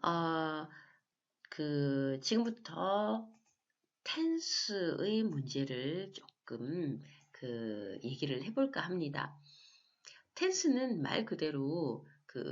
어, 지금부터 텐스의 문제를 조금 얘기를 해볼까 합니다. 텐스는 말 그대로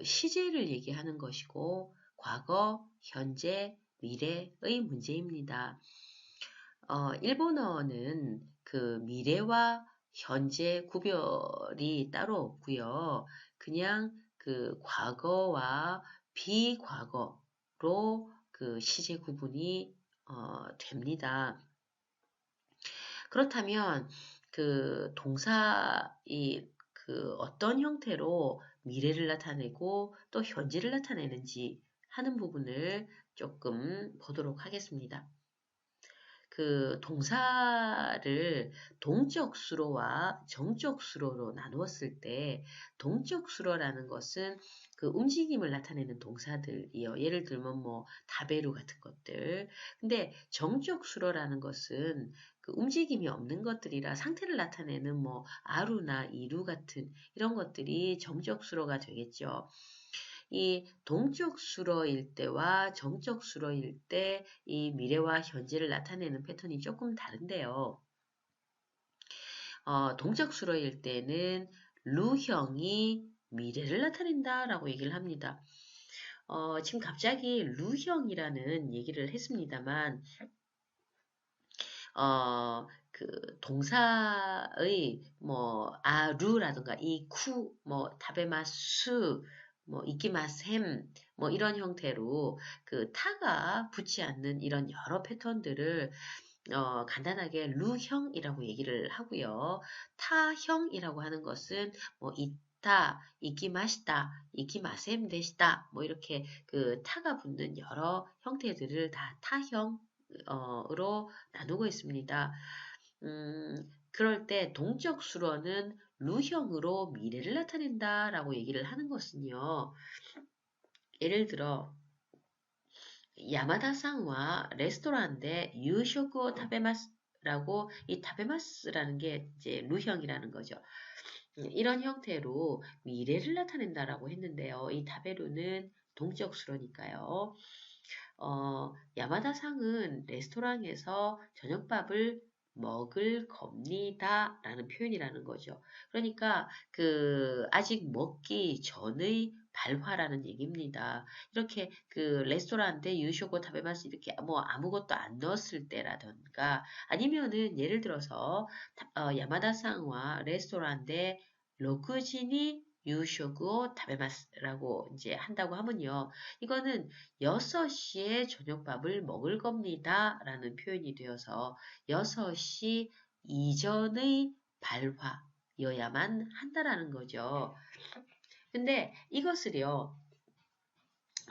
시제를 얘기하는 것이고, 과거, 현재, 미래의 문제입니다. 일본어는 미래와 현재 구별이 따로 없고요. 그냥 과거와 비과거로 시제 구분이 됩니다. 그렇다면 동사 어떤 형태로 미래를 나타내고 또 현재를 나타내는지 하는 부분을 조금 보도록 하겠습니다. 동사를 동적 수로와 정적 수로로 나누었을 때 동적 수로라는 것은 움직임을 나타내는 동사들이요. 예를 들면 뭐 다베루 같은 것들. 근데 정적 수로라는 것은 움직임이 없는 것들이라 상태를 나타내는 뭐 아루나 이루 같은 이런 것들이 정적 수로가 되겠죠. 이 동적 수로일 때와 정적 수로일 때 이 미래와 현재를 나타내는 패턴이 조금 다른데요. 동적 수로일 때는 루형이 미래를 나타낸다라고 얘기를 합니다. 지금 갑자기 루형이라는 얘기를 했습니다만, 동사의 뭐 아루라든가 이쿠, 뭐 타베마스, 뭐 이키마셈, 뭐 이런 형태로 타가 붙지 않는 이런 여러 패턴들을 간단하게 루형이라고 얘기를 하고요. 타형이라고 하는 것은 뭐 이타, 이키마시다, 이키마셈 되시다, 뭐 이렇게 타가 붙는 여러 형태들을 다 타형 으로 나누고 있습니다. 그럴 때 동적 수로는 루형으로 미래를 나타낸다라고 얘기를 하는 것은요. 예를 들어 야마다상과 레스토랑데 유쇼쿠 타베마스라고 이 타베마스라는 게 이제 루형이라는 거죠. 이런 형태로 미래를 나타낸다라고 했는데요. 이 타베루는 동적 수로니까요. 야마다상은 레스토랑에서 저녁밥을 먹을 겁니다. 라는 표현이라는 거죠. 그러니까, 아직 먹기 전의 발화라는 얘기입니다. 이렇게 레스토랑인데 유쇼고 타베마스 이렇게 뭐 아무것도 안 넣었을 때라던가 아니면은 예를 들어서 야마다상과 레스토랑인데 로크진이 유쇼고 타베마스라고 이제 한다고 하면요. 이거는 6시에 저녁밥을 먹을 겁니다. 라는 표현이 되어서 6시 이전의 발화여야만 한다라는 거죠. 근데 이것을요,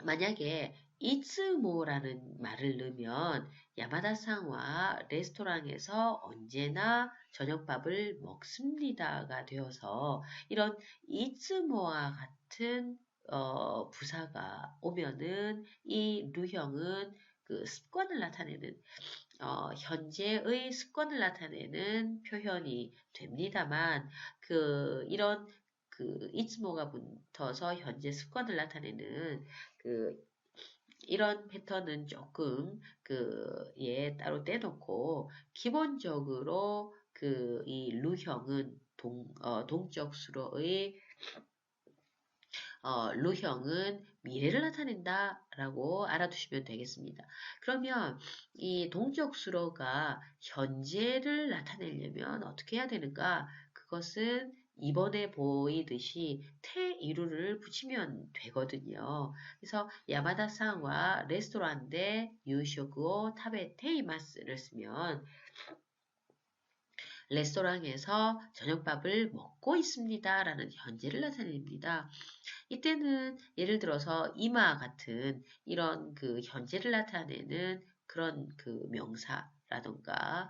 만약에 이츠모라는 말을 넣으면 야마다상와 레스토랑에서 언제나 저녁밥을 먹습니다가 되어서 이런 이츠모와 같은 부사가 오면은 이 루형은 습관을 나타내는 현재의 습관을 나타내는 표현이 됩니다만 이런 이츠모가 붙어서 현재 습관을 나타내는 그 이런 패턴은 조금 따로 떼놓고 기본적으로 이 루형은 동적 수로의 루형은 미래를 나타낸다라고 알아두시면 되겠습니다. 그러면 이 동적 수로가 현재를 나타내려면 어떻게 해야 되는가? 그것은 이번에 보이듯이 태이루를 붙이면 되거든요. 그래서 야마다상과 레스토랑데 유쇼구오 타베 테이마스를 쓰면 레스토랑에서 저녁밥을 먹고 있습니다. 라는 현재를 나타냅니다. 이때는 예를 들어서 이마 같은 이런 현재를 나타내는 그런 명사라던가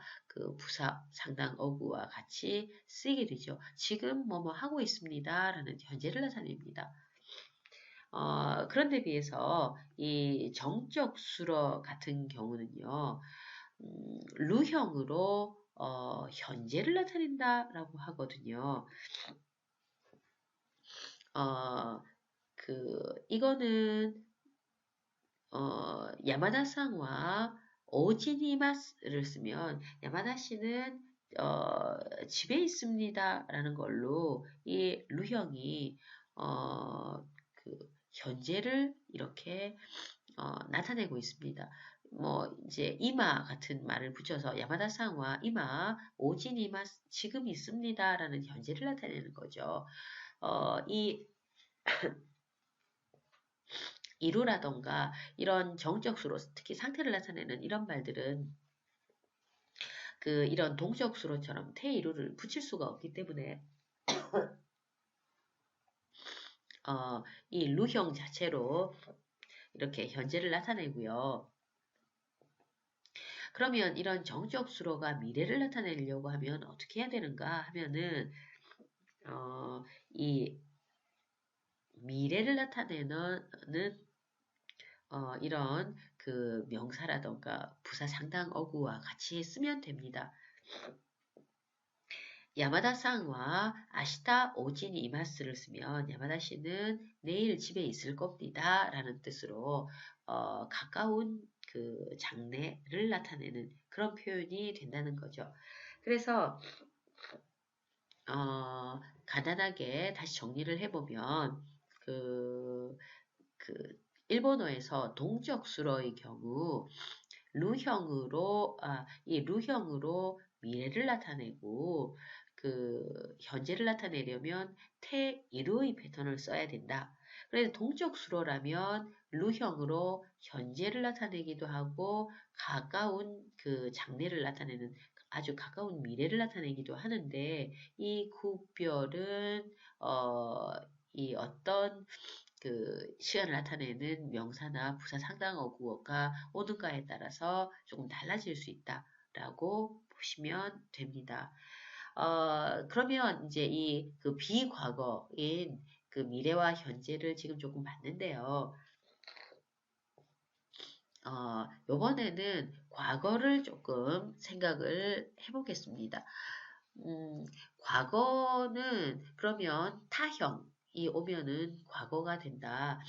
부사 상당 어구와 같이 쓰이게 되죠. 지금 뭐뭐 하고 있습니다. 라는 현재를 나타냅니다. 그런데 비해서 이 정적 수러 같은 경우는요, 루형으로 현재를 나타낸다라고 하거든요. 이거는 야마다상과 오지니마스를 쓰면 야마다시는 집에 있습니다 라는 걸로 이 루형이 그 현재를 이렇게 나타내고 있습니다. 뭐 이제 이마 같은 말을 붙여서 야마다상과 이마 오지니마 지금 있습니다라는 현재를 나타내는 거죠. 이 이루라던가 이런 정적 수로 특히 상태를 나타내는 이런 말들은 그 이런 동적 수로처럼 태이루를 붙일 수가 없기 때문에 이 루형 자체로 이렇게 현재를 나타내고요. 그러면 이런 정적 수로가 미래를 나타내려고 하면 어떻게 해야 되는가 하면은 이 미래를 나타내는 이런 그 명사라던가 부사 상당 어구와 같이 쓰면 됩니다. 야마다상과 아시타 오진이 이마스를 쓰면 야마다 씨는 내일 집에 있을 겁니다 라는 뜻으로 가까운 그 장래를 나타내는 그런 표현이 된다는 거죠. 그래서 간단하게 다시 정리를 해보면 그, 그 일본어에서 동적수로의 경우 이 루형으로 미래를 나타내고 그 현재를 나타내려면 태이루의 패턴을 써야 된다. 그래서 동적 수로라면 루형으로 현재를 나타내기도 하고 가까운 그 장래를 나타내는 아주 가까운 미래를 나타내기도 하는데 이 구별은 이 어떤 그 시간을 나타내는 명사나 부사 상당어구어가 오는가에 따라서 조금 달라질 수 있다라고 보시면 됩니다. 그러면 이제 이 그 비과거인 그 미래와 현재를 지금 조금 봤는데요. 요번에는 과거를 조금 생각을 해보겠습니다. 과거는 그러면 타형이 오면은 과거가 된다.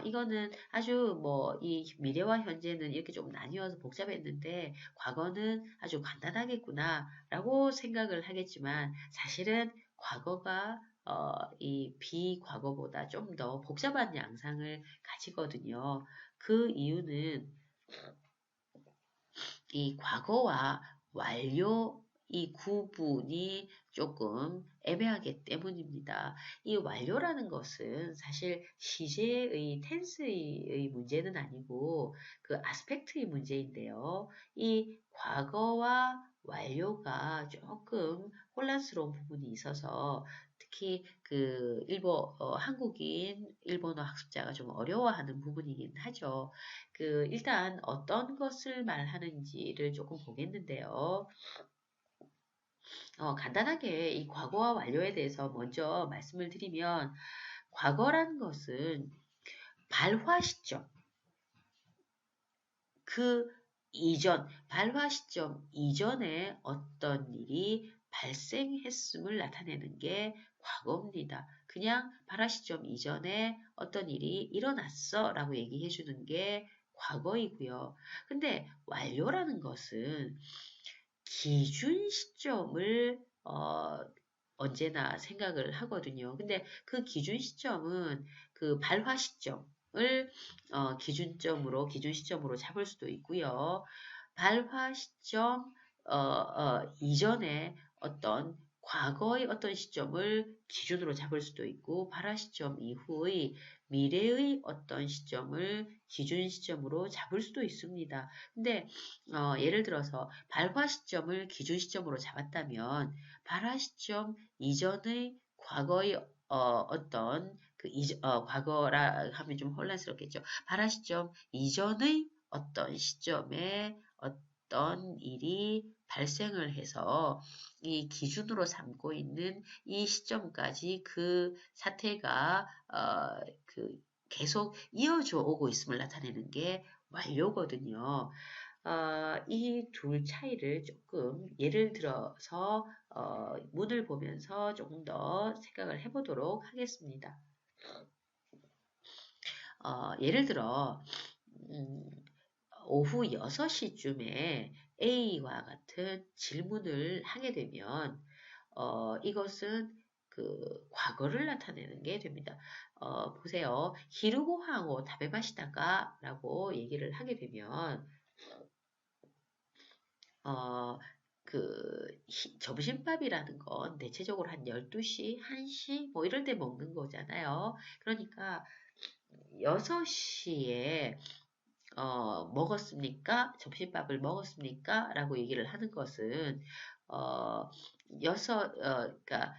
이거는 아주 뭐 이 미래와 현재는 이렇게 좀 나뉘어서 복잡했는데 과거는 아주 간단하겠구나라고 생각을 하겠지만 사실은 과거가 이 비과거보다 좀 더 복잡한 양상을 가지거든요. 그 이유는 이 과거와 완료 이 구분이 조금 애매하기 때문입니다. 이 완료라는 것은 사실 시제의 텐스의 문제는 아니고 그 아스펙트의 문제인데요. 이 과거와 완료가 조금 혼란스러운 부분이 있어서 특히 그 한국인 일본어 학습자가 좀 어려워하는 부분이긴 하죠. 그 일단 어떤 것을 말하는지를 조금 보겠는데요. 간단하게 이 과거와 완료에 대해서 먼저 말씀을 드리면 과거라는 것은 발화 시점, 그 이전, 발화 시점 이전에 어떤 일이 발생했음을 나타내는 게 과거입니다. 그냥 발화 시점 이전에 어떤 일이 일어났어 라고 얘기해 주는 게 과거이고요. 근데 완료라는 것은 기준 시점을 언제나 생각을 하거든요. 근데 그 기준 시점은 그 발화 시점을 기준 시점으로 잡을 수도 있고요. 발화 시점 이전에 어떤 과거의 어떤 시점을 기준으로 잡을 수도 있고 발화 시점 이후의 미래의 어떤 시점을 기준 시점으로 잡을 수도 있습니다. 근데 예를 들어서 발화 시점을 기준 시점으로 잡았다면 발화 시점 이전의 과거의 어떤 과거라 하면 좀 혼란스럽겠죠. 발화 시점 이전의 어떤 시점에 어떤 일이 발생을 해서 이 기준으로 삼고 있는 이 시점까지 그 사태가 그 계속 이어져 오고 있음을 나타내는 게 완료거든요. 이 둘 차이를 조금 예를 들어서 문을 보면서 조금 더 생각을 해보도록 하겠습니다. 예를 들어 음, 오후 6시쯤에 A와 같은 질문을 하게 되면, 이것은 그 과거를 나타내는 게 됩니다. 보세요. 기르고 하고 답에 마시다가 라고 얘기를 하게 되면, 어, 점심밥이라는 건 대체적으로 한 12시, 1시, 뭐 이럴 때 먹는 거잖아요. 그러니까 6시에 먹었습니까? 점심밥을 먹었습니까? 라고 얘기를 하는 것은, 어, 그러니까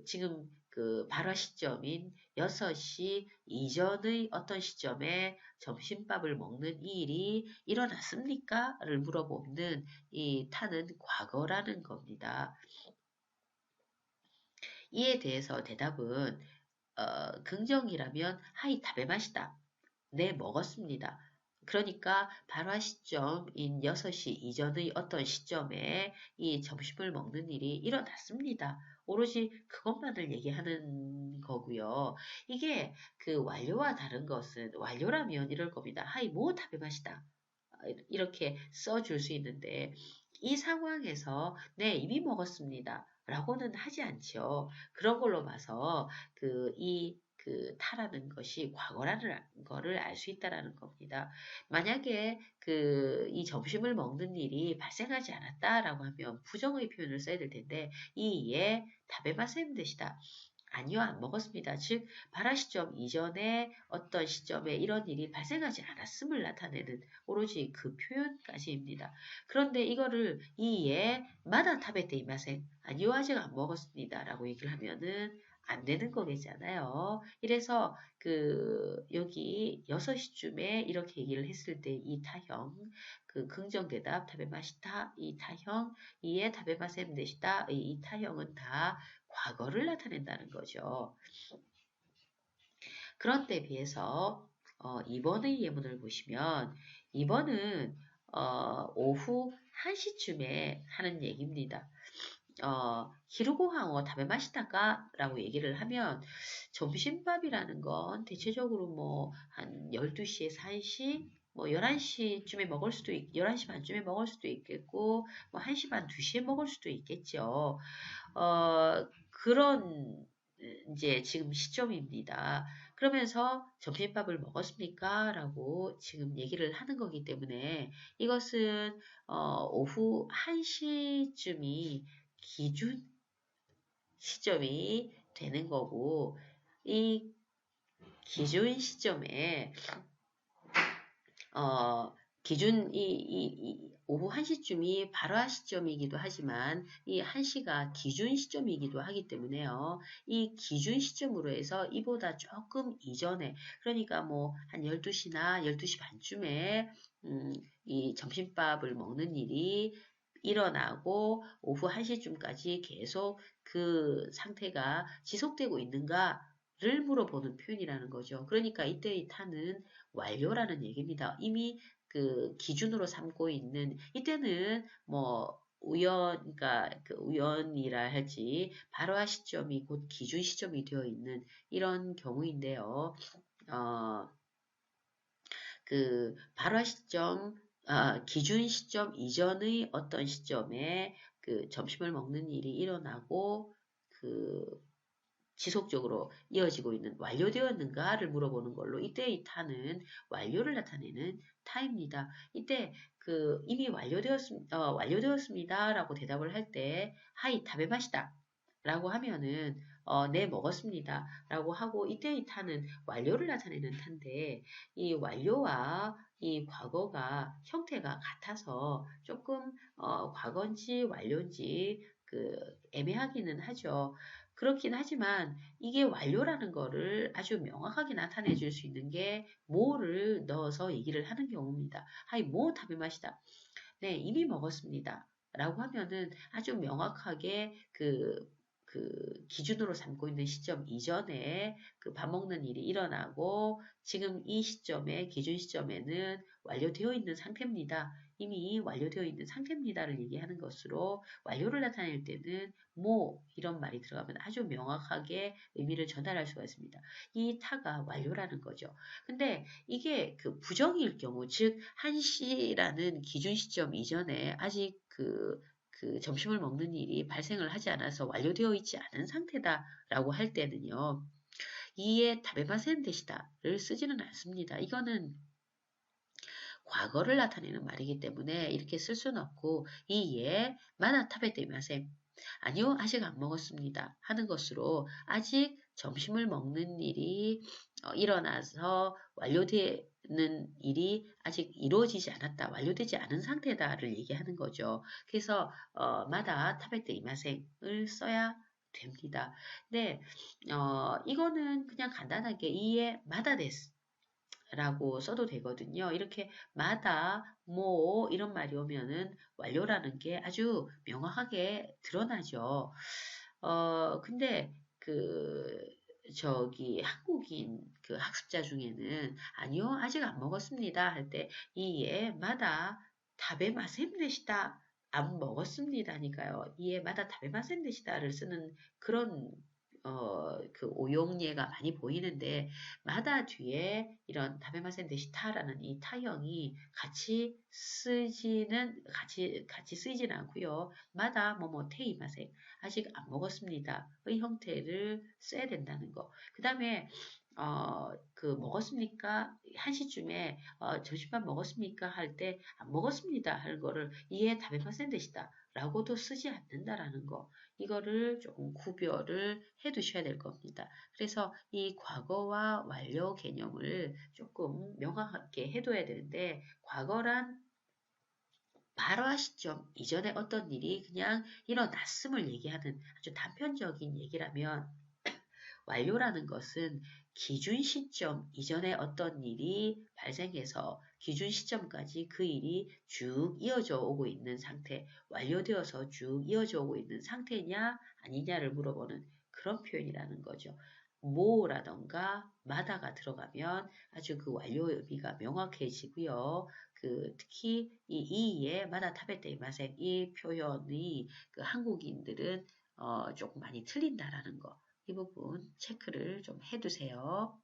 지금 그 발화 시점인 6시 이전의 어떤 시점에 점심밥을 먹는 이 일이 일어났습니까? 를 물어보는 이 타는 과거라는 겁니다. 이에 대해서 대답은, 긍정이라면, 하이, 답의 맛이다. 네, 먹었습니다. 그러니까 발화 시점인 6시 이전의 어떤 시점에 이 점심을 먹는 일이 일어났습니다. 오로지 그것만을 얘기하는 거고요. 이게 그 완료와 다른 것은 완료라면 이럴 겁니다. 하이, 뭐 답의 맛이다. 이렇게 써줄 수 있는데 이 상황에서 네, 이미 먹었습니다. 라고는 하지 않죠. 그런 걸로 봐서 타라는 것이 과거라는 거를 알 수 있다라는 겁니다. 만약에 이 점심을 먹는 일이 발생하지 않았다라고 하면 부정의 표현을 써야 될 텐데 이에 답의 맛은 되시다. 아니요, 안 먹었습니다. 즉, 발화 시점 이전에 어떤 시점에 이런 일이 발생하지 않았음을 나타내는 오로지 그 표현까지입니다. 그런데 이거를 이에 마다 타베테 이마생 아니요, 아직 안 먹었습니다. 라고 얘기를 하면은 안 되는 거겠잖아요. 이래서 여기 6시쯤에 이렇게 얘기를 했을 때 이 타형, 긍정 대답, 타베마시타, 이 타형, 이에 타베마셈 되시다, 이 타형은 다 과거를 나타낸다는 거죠. 그런 때 비해서 2번의 예문을 보시면 2번은 오후 1시쯤에 하는 얘기입니다. 기르고항어 답에 마시다가 라고 얘기를 하면 점심밥이라는 건 대체적으로 뭐 한 12시에서 1시 뭐 11시쯤에 먹을 수도 11시 반쯤에 먹을 수도 있겠고 뭐 1시 반, 2시에 먹을 수도 있겠죠. 그런 이제 지금 시점입니다. 그러면서 점심밥을 먹었습니까? 라고 지금 얘기를 하는 거기 때문에 이것은 오후 1시쯤이 기준 시점이 되는 거고 이 기준 시점에 어, 오후 1시쯤이 발화 시점이기도 하지만 이 1시가 기준 시점이기도 하기 때문에요. 이 기준 시점으로 해서 이보다 조금 이전에, 그러니까 뭐 한 12시나 12시 반쯤에, 이 점심밥을 먹는 일이 일어나고 오후 1시쯤까지 계속 그 상태가 지속되고 있는가를 물어보는 표현이라는 거죠. 그러니까 이때의 타는 완료라는 얘기입니다. 이미 기준으로 삼고 있는 이때는 뭐 그러니까 우연이라 할지 발화 시점이 곧 기준 시점이 되어 있는 이런 경우인데요. 어, 발화 시점, 기준 시점 이전의 어떤 시점에 점심을 먹는 일이 일어나고 그 지속적으로 이어지고 있는 완료되었는가를 물어보는 걸로 이때 이 타는 완료를 나타내는 타입니다. 이때 이미 완료되었습니다라고 대답을 할 때 하이 답의 맛이다 라고 하면은 네 먹었습니다 라고 하고 이때 이 타는 완료를 나타내는 타인데 이 완료와 이 과거가 형태가 같아서 조금 과거인지 완료인지 애매하기는 하죠. 그렇긴 하지만 이게 완료라는 거를 아주 명확하게 나타내 줄 수 있는 게 뭐를 넣어서 얘기를 하는 경우입니다. 하이, 뭐 답의 맛이다. 네, 이미 먹었습니다. 라고 하면은 아주 명확하게 그 기준으로 삼고 있는 시점 이전에 그 밥 먹는 일이 일어나고 지금 이 시점에 기준 시점에는 완료되어 있는 상태입니다. 이미 완료되어 있는 상태입니다를 얘기하는 것으로 완료를 나타낼 때는 뭐 이런 말이 들어가면 아주 명확하게 의미를 전달할 수가 있습니다. 이 타가 완료라는 거죠. 근데 이게 그 부정일 경우, 즉 1시라는 기준 시점 이전에 아직 그 점심을 먹는 일이 발생을 하지 않아서 완료되어 있지 않은 상태다라고 할 때는요. 이에 다베마센 데시다를 쓰지는 않습니다. 이거는 과거를 나타내는 말이기 때문에 이렇게 쓸 수는 없고 이에 마다 타베테마셈 아니요 아직 안 먹었습니다 하는 것으로 아직 점심을 먹는 일이 일어나서 완료되는 일이 아직 이루어지지 않았다 완료되지 않은 상태다를 얘기하는 거죠. 그래서 마다 타베테이마셈을 써야 됩니다. 네, 이거는 그냥 간단하게 이에 마다 데스 라고 써도 되거든요. 이렇게 마다, 뭐 이런 말이 오면은 완료라는 게 아주 명확하게 드러나죠. 근데 한국인 그 학습자 중에는 아니요, 아직 안 먹었습니다 할 때 이에 마다 다베 마셈 되시다 안 먹었습니다니까요. 이에 마다 다베 마셈 되시다를 쓰는 그런 그 오용례가 많이 보이는데 마다 뒤에 이런 다베마센 데시타라는 이 타형이 같이 쓰이지는 않고요. 마다 뭐뭐 테이마세 아직 안 먹었습니다의 형태를 써야 된다는 거. 그 다음에 먹었습니까? 1시쯤에 점심밥 먹었습니까? 할 때 안 먹었습니다 하는 거를 이에 다베마센 데시다 라고도 쓰지 않는다라는 거. 이거를 조금 구별을 해 두셔야 될 겁니다. 그래서 이 과거와 완료 개념을 조금 명확하게 해둬야 되는데, 과거란 발화 시점 이전에 어떤 일이 그냥 일어났음을 얘기하는 아주 단편적인 얘기라면, 완료라는 것은 기준 시점 이전에 어떤 일이 발생해서 기준 시점까지 그 일이 쭉 이어져 오고 있는 상태, 완료되어서 쭉 이어져 오고 있는 상태냐 아니냐를 물어보는 그런 표현이라는 거죠. 뭐라던가 마다가 들어가면 아주 그 완료 의미가 명확해지고요. 특히 이 이에 마다 타베테이 마셈 이 표현이 그 한국인들은 조금 많이 틀린다라는 거. 이 부분 체크를 좀 해두세요.